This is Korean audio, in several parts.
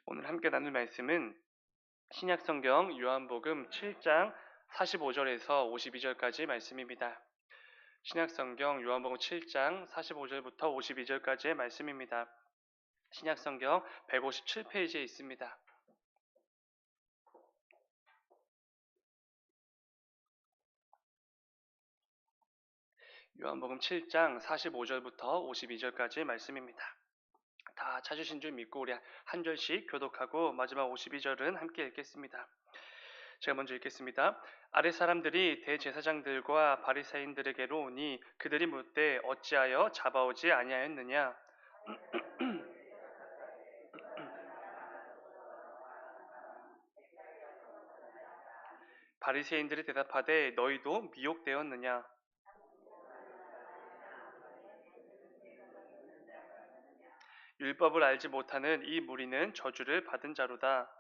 오늘 함께 나눌 말씀은 신약성경 요한복음 7장 45절에서 52절까지 말씀입니다. 신약성경 요한복음 7장 45절부터 52절까지의 말씀입니다. 신약성경 157페이지에 있습니다. 요한복음 7장 45절부터 52절까지의 말씀입니다. 다 찾으신 줄 믿고 우리 한 절씩 교독하고 마지막 52절은 함께 읽겠습니다. 제가 먼저 읽겠습니다. 아랫 사람들이 대제사장들과 바리새인들에게로 오니 그들이 묻되 어찌하여 잡아오지 아니하였느냐. 바리새인들이 대답하되 너희도 미혹되었느냐. 율법을 알지 못하는 이 무리는 저주를 받은 자로다.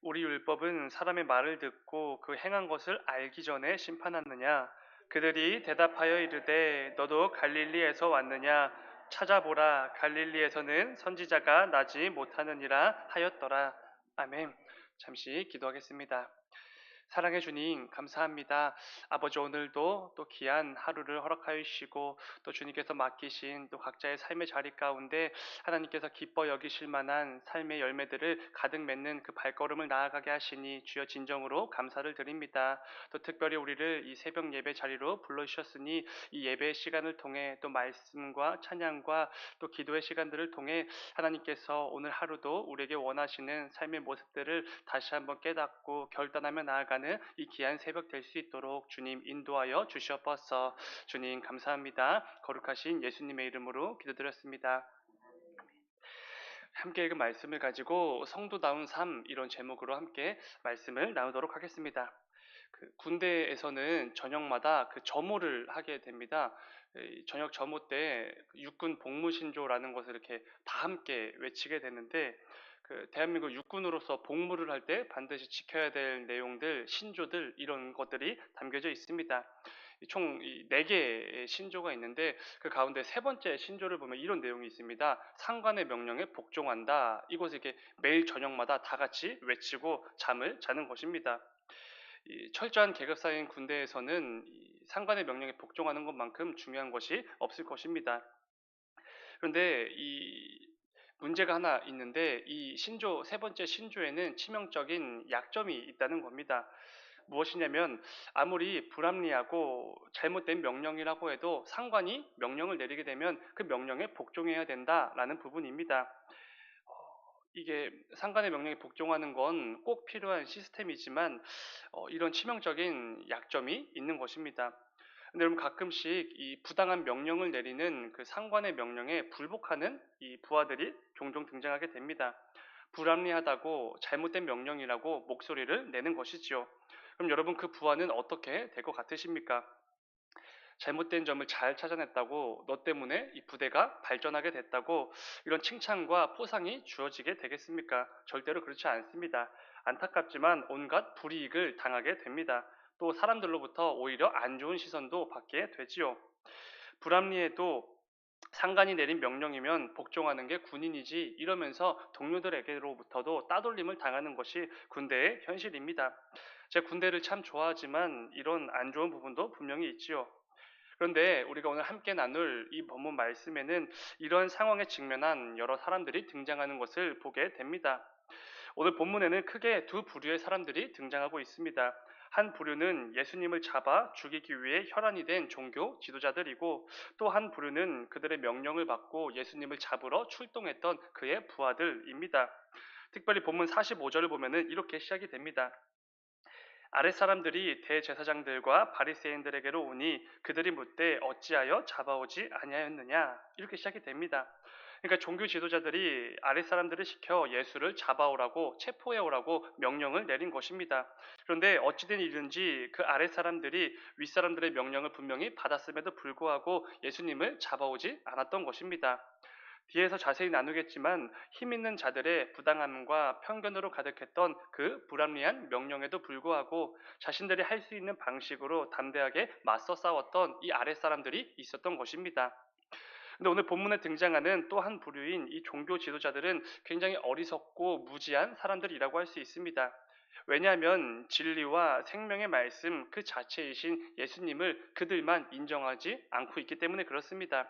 우리 율법은 사람의 말을 듣고 그 행한 것을 알기 전에 심판하느냐. 그들이 대답하여 이르되 너도 갈릴리에서 왔느냐. 찾아보라, 갈릴리에서는 선지자가 나지 못하느니라 하였더라. 아멘. 잠시 기도하겠습니다. 사랑해 주님 감사합니다. 아버지, 오늘도 또 귀한 하루를 허락하여 주시고 또 주님께서 맡기신 또 각자의 삶의 자리 가운데 하나님께서 기뻐 여기실 만한 삶의 열매들을 가득 맺는 그 발걸음을 나아가게 하시니 주여 진정으로 감사를 드립니다. 또 특별히 우리를 이 새벽 예배 자리로 불러주셨으니 이 예배의 시간을 통해 또 말씀과 찬양과 또 기도의 시간들을 통해 하나님께서 오늘 하루도 우리에게 원하시는 삶의 모습들을 다시 한번 깨닫고 결단하며 나아가는 이 귀한 새벽 될 수 있도록 주님 인도하여 주시옵소서. 주님 감사합니다. 거룩하신 예수님의 이름으로 기도드렸습니다. 함께 읽은 말씀을 가지고 성도다운 삶, 이런 제목으로 함께 말씀을 나누도록 하겠습니다. 군대에서는 저녁마다 점호를 하게 됩니다. 저녁 점호 때 육군 복무신조라는 것을 이렇게 다 함께 외치게 되는데, 대한민국 육군으로서 복무를 할 때 반드시 지켜야 될 내용들, 신조들, 이런 것들이 담겨져 있습니다. 총 4개의 신조가 있는데 그 가운데 세 번째 신조를 보면 이런 내용이 있습니다. 상관의 명령에 복종한다. 이것을 이렇게 매일 저녁마다 다 같이 외치고 잠을 자는 것입니다. 이 철저한 계급사회인 군대에서는 이 상관의 명령에 복종하는 것만큼 중요한 것이 없을 것입니다. 그런데 이 문제가 하나 있는데 이 신조, 세 번째 신조에는 치명적인 약점이 있다는 겁니다. 무엇이냐면 아무리 불합리하고 잘못된 명령이라고 해도 상관이 명령을 내리게 되면 그 명령에 복종해야 된다라는 부분입니다. 이게 상관의 명령에 복종하는 건 꼭 필요한 시스템이지만 이런 치명적인 약점이 있는 것입니다. 근데 여러분, 가끔씩 이 부당한 명령을 내리는 그 상관의 명령에 불복하는 이 부하들이 종종 등장하게 됩니다. 불합리하다고 잘못된 명령이라고 목소리를 내는 것이지요. 그럼 여러분, 그 부하는 어떻게 될 것 같으십니까? 잘못된 점을 잘 찾아냈다고, 너 때문에 이 부대가 발전하게 됐다고 이런 칭찬과 포상이 주어지게 되겠습니까? 절대로 그렇지 않습니다. 안타깝지만 온갖 불이익을 당하게 됩니다. 또 사람들로부터 오히려 안 좋은 시선도 받게 되지요. 불합리해도 상관이 내린 명령이면 복종하는 게 군인이지, 이러면서 동료들에게로부터도 따돌림을 당하는 것이 군대의 현실입니다. 제가 군대를 참 좋아하지만 이런 안 좋은 부분도 분명히 있지요. 그런데 우리가 오늘 함께 나눌 이 본문 말씀에는 이런 상황에 직면한 여러 사람들이 등장하는 것을 보게 됩니다. 오늘 본문에는 크게 두 부류의 사람들이 등장하고 있습니다. 한 부류는 예수님을 잡아 죽이기 위해 혈안이 된 종교 지도자들이고, 또 한 부류는 그들의 명령을 받고 예수님을 잡으러 출동했던 그의 부하들입니다. 특별히 본문 45절을 보면은 이렇게 시작이 됩니다. 아랫 사람들이 대제사장들과 바리새인들에게로 오니 그들이 묻되 어찌하여 잡아오지 아니하였느냐, 이렇게 시작이 됩니다. 그러니까 종교 지도자들이 아랫 사람들을 시켜 예수를 잡아오라고, 체포해 오라고 명령을 내린 것입니다. 그런데 어찌된 일인지 그 아랫 사람들이 윗사람들의 명령을 분명히 받았음에도 불구하고 예수님을 잡아오지 않았던 것입니다. 뒤에서 자세히 나누겠지만 힘 있는 자들의 부당함과 편견으로 가득했던 그 불합리한 명령에도 불구하고 자신들이 할 수 있는 방식으로 담대하게 맞서 싸웠던 이 아랫사람들이 있었던 것입니다. 근데 오늘 본문에 등장하는 또 한 부류인 이 종교 지도자들은 굉장히 어리석고 무지한 사람들이라고 할 수 있습니다. 왜냐하면 진리와 생명의 말씀 그 자체이신 예수님을 그들만 인정하지 않고 있기 때문에 그렇습니다.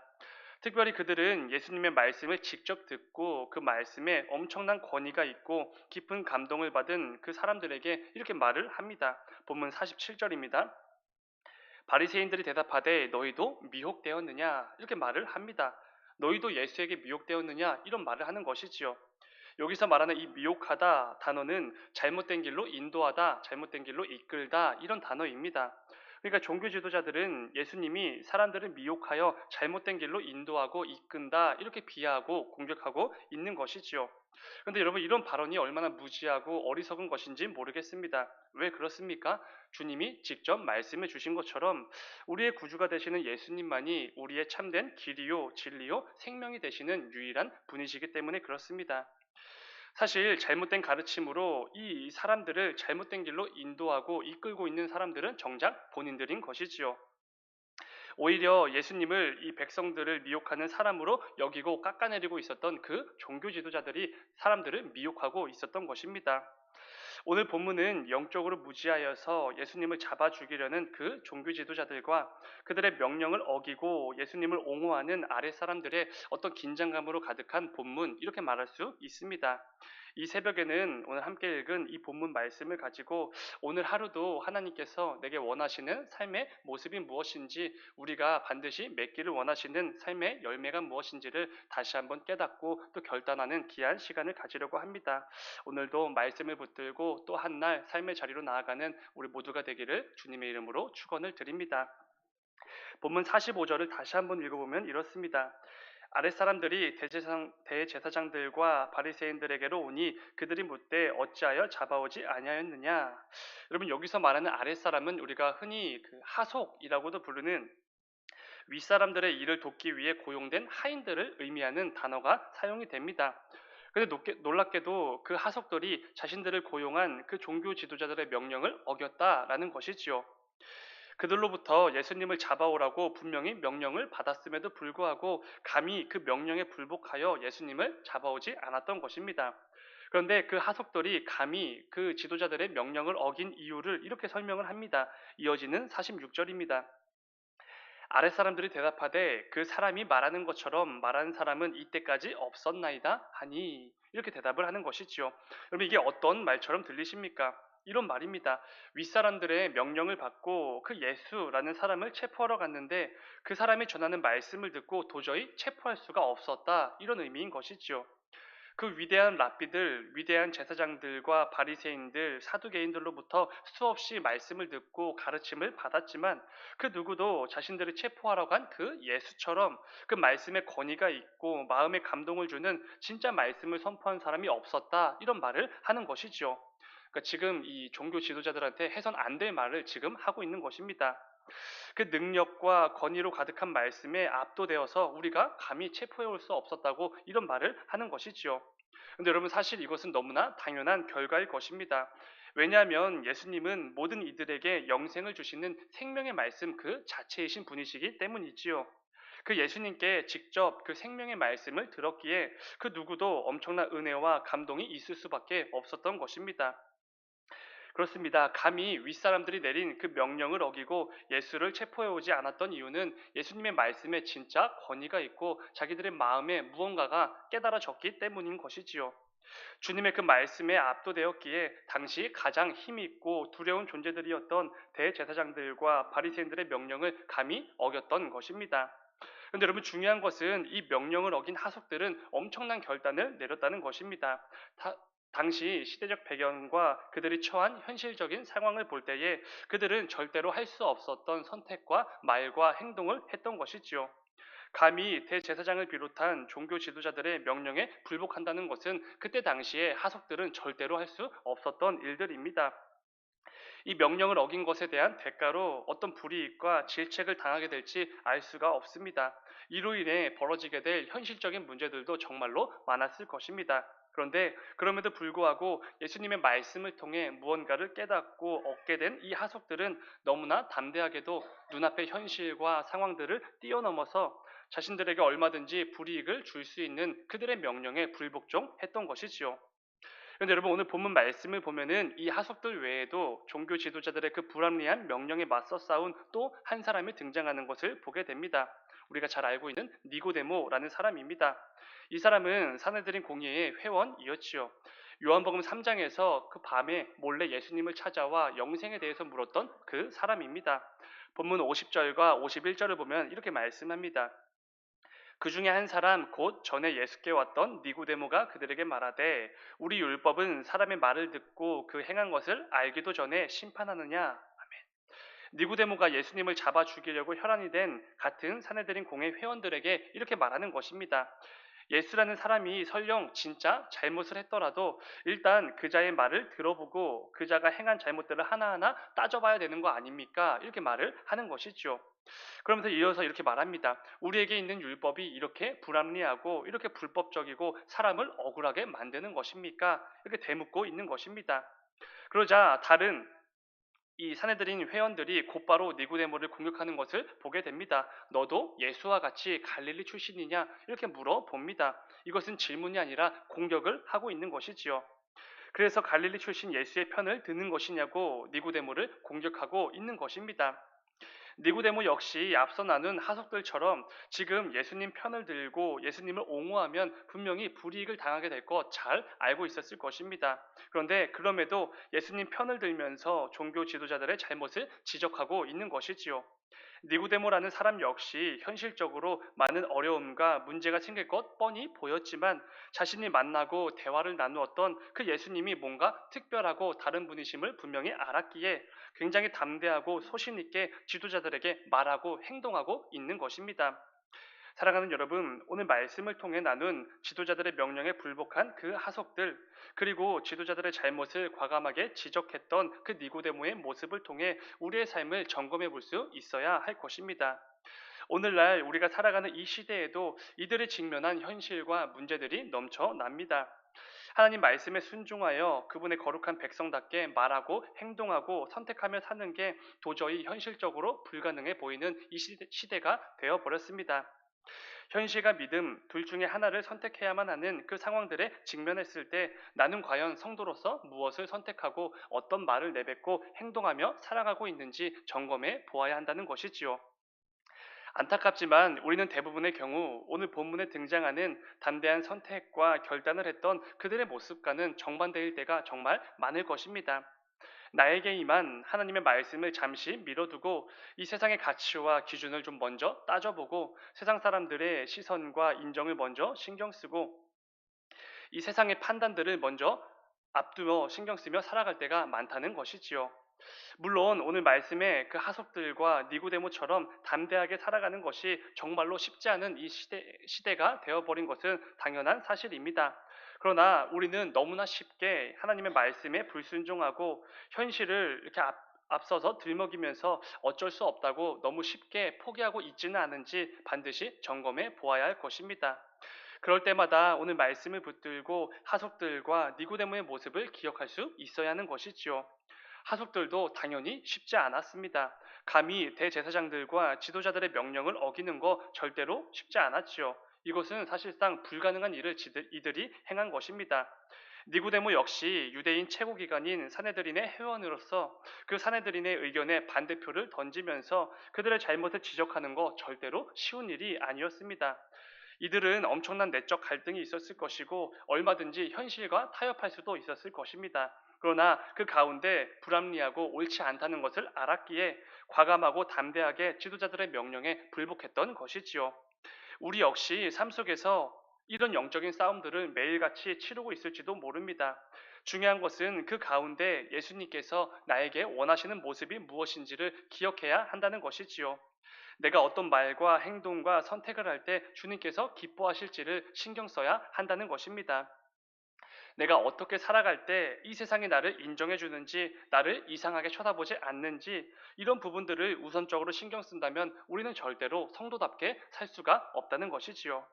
특별히 그들은 예수님의 말씀을 직접 듣고 그 말씀에 엄청난 권위가 있고 깊은 감동을 받은 그 사람들에게 이렇게 말을 합니다. 본문 47절입니다. 바리새인들이 대답하되 너희도 미혹되었느냐 이렇게 말을 합니다. 너희도 예수에게 미혹되었느냐 이런 말을 하는 것이지요. 여기서 말하는 이 미혹하다 단어는 잘못된 길로 인도하다, 잘못된 길로 이끌다 이런 단어입니다. 그러니까 종교 지도자들은 예수님이 사람들을 미혹하여 잘못된 길로 인도하고 이끈다 이렇게 비하하고 공격하고 있는 것이지요. 그런데 여러분 이런 발언이 얼마나 무지하고 어리석은 것인지 모르겠습니다. 왜 그렇습니까? 주님이 직접 말씀해 주신 것처럼 우리의 구주가 되시는 예수님만이 우리의 참된 길이요, 진리요, 생명이 되시는 유일한 분이시기 때문에 그렇습니다. 사실 잘못된 가르침으로 이 사람들을 잘못된 길로 인도하고 이끌고 있는 사람들은 정작 본인들인 것이지요. 오히려 예수님을 이 백성들을 미혹하는 사람으로 여기고 깎아내리고 있었던 그 종교 지도자들이 사람들을 미혹하고 있었던 것입니다. 오늘 본문은 영적으로 무지하여서 예수님을 잡아 죽이려는 그 종교 지도자들과 그들의 명령을 어기고 예수님을 옹호하는 아랫사람들의 어떤 긴장감으로 가득한 본문 이렇게 말할 수 있습니다. 이 새벽에는 오늘 함께 읽은 이 본문 말씀을 가지고 오늘 하루도 하나님께서 내게 원하시는 삶의 모습이 무엇인지 우리가 반드시 맺기를 원하시는 삶의 열매가 무엇인지를 다시 한번 깨닫고 또 결단하는 귀한 시간을 가지려고 합니다. 오늘도 말씀을 붙들고 또 한 날 삶의 자리로 나아가는 우리 모두가 되기를 주님의 이름으로 축원을 드립니다. 본문 45절을 다시 한번 읽어보면 이렇습니다. 아랫사람들이 대제사장들과 바리새인들에게로 오니 그들이 묻되 어찌하여 잡아오지 아니하였느냐. 여러분 여기서 말하는 아랫사람은 우리가 흔히 그 하속이라고도 부르는 윗사람들의 일을 돕기 위해 고용된 하인들을 의미하는 단어가 사용이 됩니다. 근데 놀랍게도 그 하속들이 자신들을 고용한 그 종교 지도자들의 명령을 어겼다라는 것이지요. 그들로부터 예수님을 잡아오라고 분명히 명령을 받았음에도 불구하고 감히 그 명령에 불복하여 예수님을 잡아오지 않았던 것입니다. 그런데 그 하속들이 감히 그 지도자들의 명령을 어긴 이유를 이렇게 설명을 합니다. 이어지는 46절입니다. 아랫사람들이 대답하되 그 사람이 말하는 것처럼 말하는 사람은 이때까지 없었나이다 하니 이렇게 대답을 하는 것이지요. 여러분 이게 어떤 말처럼 들리십니까? 이런 말입니다. 윗사람들의 명령을 받고 그 예수라는 사람을 체포하러 갔는데 그 사람이 전하는 말씀을 듣고 도저히 체포할 수가 없었다. 이런 의미인 것이지요. 그 위대한 랍비들, 위대한 제사장들과 바리새인들, 사두개인들로부터 수없이 말씀을 듣고 가르침을 받았지만 그 누구도 자신들을 체포하러 간 그 예수처럼 그 말씀에 권위가 있고 마음에 감동을 주는 진짜 말씀을 선포한 사람이 없었다. 이런 말을 하는 것이죠. 그러니까 지금 이 종교 지도자들한테 해선 안 될 말을 지금 하고 있는 것입니다. 그 능력과 권위로 가득한 말씀에 압도되어서 우리가 감히 체포해 올 수 없었다고 이런 말을 하는 것이지요. 근데 여러분 사실 이것은 너무나 당연한 결과일 것입니다. 왜냐하면 예수님은 모든 이들에게 영생을 주시는 생명의 말씀 그 자체이신 분이시기 때문이지요. 그 예수님께 직접 그 생명의 말씀을 들었기에 그 누구도 엄청난 은혜와 감동이 있을 수밖에 없었던 것입니다. 그렇습니다. 감히 윗사람들이 내린 그 명령을 어기고 예수를 체포해 오지 않았던 이유는 예수님의 말씀에 진짜 권위가 있고 자기들의 마음에 무언가가 깨달아졌기 때문인 것이지요. 주님의 그 말씀에 압도되었기에 당시 가장 힘있고 두려운 존재들이었던 대제사장들과 바리새인들의 명령을 감히 어겼던 것입니다. 그런데 여러분 중요한 것은 이 명령을 어긴 하속들은 엄청난 결단을 내렸다는 것입니다. 당시 시대적 배경과 그들이 처한 현실적인 상황을 볼 때에 그들은 절대로 할 수 없었던 선택과 말과 행동을 했던 것이지요. 감히 대제사장을 비롯한 종교 지도자들의 명령에 불복한다는 것은 그때 당시에 하속들은 절대로 할 수 없었던 일들입니다. 이 명령을 어긴 것에 대한 대가로 어떤 불이익과 질책을 당하게 될지 알 수가 없습니다. 이로 인해 벌어지게 될 현실적인 문제들도 정말로 많았을 것입니다. 그런데 그럼에도 불구하고 예수님의 말씀을 통해 무언가를 깨닫고 얻게 된 이 하속들은 너무나 담대하게도 눈앞의 현실과 상황들을 뛰어넘어서 자신들에게 얼마든지 불이익을 줄 수 있는 그들의 명령에 불복종했던 것이지요. 그런데 여러분 오늘 본문 말씀을 보면은 이 하석들 외에도 종교 지도자들의 그 불합리한 명령에 맞서 싸운 또 한 사람이 등장하는 것을 보게 됩니다. 우리가 잘 알고 있는 니고데모라는 사람입니다. 이 사람은 사내들인 공회의 회원이었지요. 요한복음 3장에서 그 밤에 몰래 예수님을 찾아와 영생에 대해서 물었던 그 사람입니다. 본문 50절과 51절을 보면 이렇게 말씀합니다. 그 중에 한 사람 곧 전에 예수께 왔던 니고데모가 그들에게 말하되 우리 율법은 사람의 말을 듣고 그 행한 것을 알기도 전에 심판하느냐. 니고데모가 예수님을 잡아 죽이려고 혈안이 된 같은 사내들인 공회 회원들에게 이렇게 말하는 것입니다. 예수라는 사람이 설령 진짜 잘못을 했더라도 일단 그자의 말을 들어보고 그자가 행한 잘못들을 하나하나 따져봐야 되는 거 아닙니까? 이렇게 말을 하는 것이죠. 그러면서 이어서 이렇게 말합니다. 우리에게 있는 율법이 이렇게 불합리하고 이렇게 불법적이고 사람을 억울하게 만드는 것입니까? 이렇게 대묻고 있는 것입니다. 그러자 다른 이 사내들인 회원들이 곧바로 니고데모를 공격하는 것을 보게 됩니다. 너도 예수와 같이 갈릴리 출신이냐? 이렇게 물어봅니다. 이것은 질문이 아니라 공격을 하고 있는 것이지요. 그래서 갈릴리 출신 예수의 편을 드는 것이냐고 니고데모를 공격하고 있는 것입니다. 니고데모 역시 앞서 나눈 하석들처럼 지금 예수님 편을 들고 예수님을 옹호하면 분명히 불이익을 당하게 될 것 잘 알고 있었을 것입니다. 그런데 그럼에도 예수님 편을 들면서 종교 지도자들의 잘못을 지적하고 있는 것이지요. 니고데모라는 사람 역시 현실적으로 많은 어려움과 문제가 생길 것 뻔히 보였지만 자신이 만나고 대화를 나누었던 그 예수님이 뭔가 특별하고 다른 분이심을 분명히 알았기에 굉장히 담대하고 소신 있게 지도자들에게 말하고 행동하고 있는 것입니다. 사랑하는 여러분, 오늘 말씀을 통해 나눈 지도자들의 명령에 불복한 그 하석들, 그리고 지도자들의 잘못을 과감하게 지적했던 그 니고데모의 모습을 통해 우리의 삶을 점검해 볼 수 있어야 할 것입니다. 오늘날 우리가 살아가는 이 시대에도 이들이 직면한 현실과 문제들이 넘쳐납니다. 하나님 말씀에 순종하여 그분의 거룩한 백성답게 말하고 행동하고 선택하며 사는 게 도저히 현실적으로 불가능해 보이는 이 시대가 되어버렸습니다. 현실과 믿음 둘 중에 하나를 선택해야만 하는 그 상황들에 직면했을 때 나는 과연 성도로서 무엇을 선택하고 어떤 말을 내뱉고 행동하며 살아가고 있는지 점검해 보아야 한다는 것이지요. 안타깝지만 우리는 대부분의 경우 오늘 본문에 등장하는 담대한 선택과 결단을 했던 그들의 모습과는 정반대일 때가 정말 많을 것입니다. 나에게 임한 하나님의 말씀을 잠시 미뤄두고 이 세상의 가치와 기준을 좀 먼저 따져보고 세상 사람들의 시선과 인정을 먼저 신경 쓰고 이 세상의 판단들을 먼저 앞두어 신경 쓰며 살아갈 때가 많다는 것이지요. 물론 오늘 말씀에 그 하석들과 니고데모처럼 담대하게 살아가는 것이 정말로 쉽지 않은 이 시대가 되어버린 것은 당연한 사실입니다. 그러나 우리는 너무나 쉽게 하나님의 말씀에 불순종하고 현실을 이렇게 앞서서 들먹이면서 어쩔 수 없다고 너무 쉽게 포기하고 있지는 않은지 반드시 점검해 보아야 할 것입니다. 그럴 때마다 오늘 말씀을 붙들고 하석들과 니고데모의 모습을 기억할 수 있어야 하는 것이지요. 하석들도 당연히 쉽지 않았습니다. 감히 대제사장들과 지도자들의 명령을 어기는 거 절대로 쉽지 않았지요. 이것은 사실상 불가능한 일을 이들이 행한 것입니다. 니고데모 역시 유대인 최고기관인 사내들인의 회원으로서 그 사내들인의 의견에 반대표를 던지면서 그들의 잘못을 지적하는 거 절대로 쉬운 일이 아니었습니다. 이들은 엄청난 내적 갈등이 있었을 것이고 얼마든지 현실과 타협할 수도 있었을 것입니다. 그러나 그 가운데 불합리하고 옳지 않다는 것을 알았기에 과감하고 담대하게 지도자들의 명령에 불복했던 것이지요. 우리 역시 삶 속에서 이런 영적인 싸움들을 매일같이 치르고 있을지도 모릅니다. 중요한 것은 그 가운데 예수님께서 나에게 원하시는 모습이 무엇인지를 기억해야 한다는 것이지요. 내가 어떤 말과 행동과 선택을 할 때 주님께서 기뻐하실지를 신경 써야 한다는 것입니다. 내가 어떻게 살아갈 때 이 세상이 나를 인정해 주는지, 나를 이상하게 쳐다보지 않는지 이런 부분들을 우선적으로 신경 쓴다면 우리는 절대로 성도답게 살 수가 없다는 것이지요.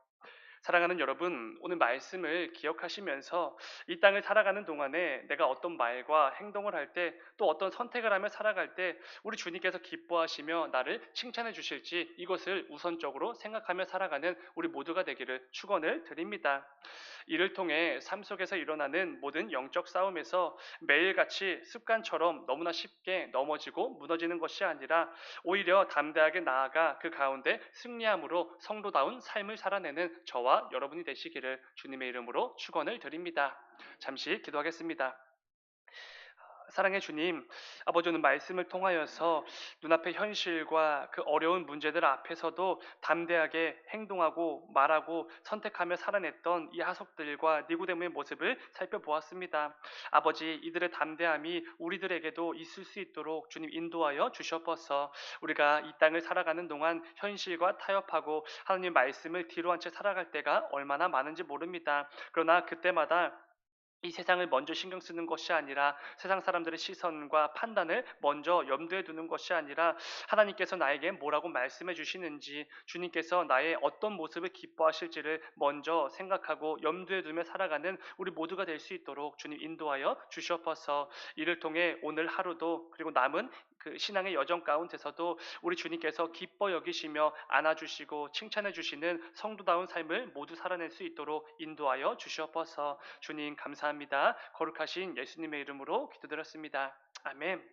사랑하는 여러분, 오늘 말씀을 기억하시면서 이 땅을 살아가는 동안에 내가 어떤 말과 행동을 할 때, 또 어떤 선택을 하며 살아갈 때 우리 주님께서 기뻐하시며 나를 칭찬해 주실지 이것을 우선적으로 생각하며 살아가는 우리 모두가 되기를 축원을 드립니다. 이를 통해 삶 속에서 일어나는 모든 영적 싸움에서 매일같이 습관처럼 너무나 쉽게 넘어지고 무너지는 것이 아니라 오히려 담대하게 나아가 그 가운데 승리함으로 성도다운 삶을 살아내는 저와 여러분이 되시기를 주님의 이름으로 축원을 드립니다. 잠시 기도하겠습니다. 사랑의 주님, 아버지 오늘 말씀을 통하여서 눈앞의 현실과 그 어려운 문제들 앞에서도 담대하게 행동하고 말하고 선택하며 살아냈던 이 하석들과 니고데모의 모습을 살펴보았습니다. 아버지 이들의 담대함이 우리들에게도 있을 수 있도록 주님 인도하여 주시옵소서. 우리가 이 땅을 살아가는 동안 현실과 타협하고 하나님 말씀을 뒤로 한 채 살아갈 때가 얼마나 많은지 모릅니다. 그러나 그때마다 이 세상을 먼저 신경 쓰는 것이 아니라 세상 사람들의 시선과 판단을 먼저 염두에 두는 것이 아니라 하나님께서 나에게 뭐라고 말씀해 주시는지 주님께서 나의 어떤 모습을 기뻐하실지를 먼저 생각하고 염두에 두며 살아가는 우리 모두가 될 수 있도록 주님 인도하여 주시옵소서. 이를 통해 오늘 하루도 그리고 남은 그 신앙의 여정 가운데서도 우리 주님께서 기뻐 여기시며 안아주시고 칭찬해 주시는 성도다운 삶을 모두 살아낼 수 있도록 인도하여 주시옵소서. 주님 감사합니다. 거룩하신 예수님의 이름으로 기도드렸습니다. 아멘.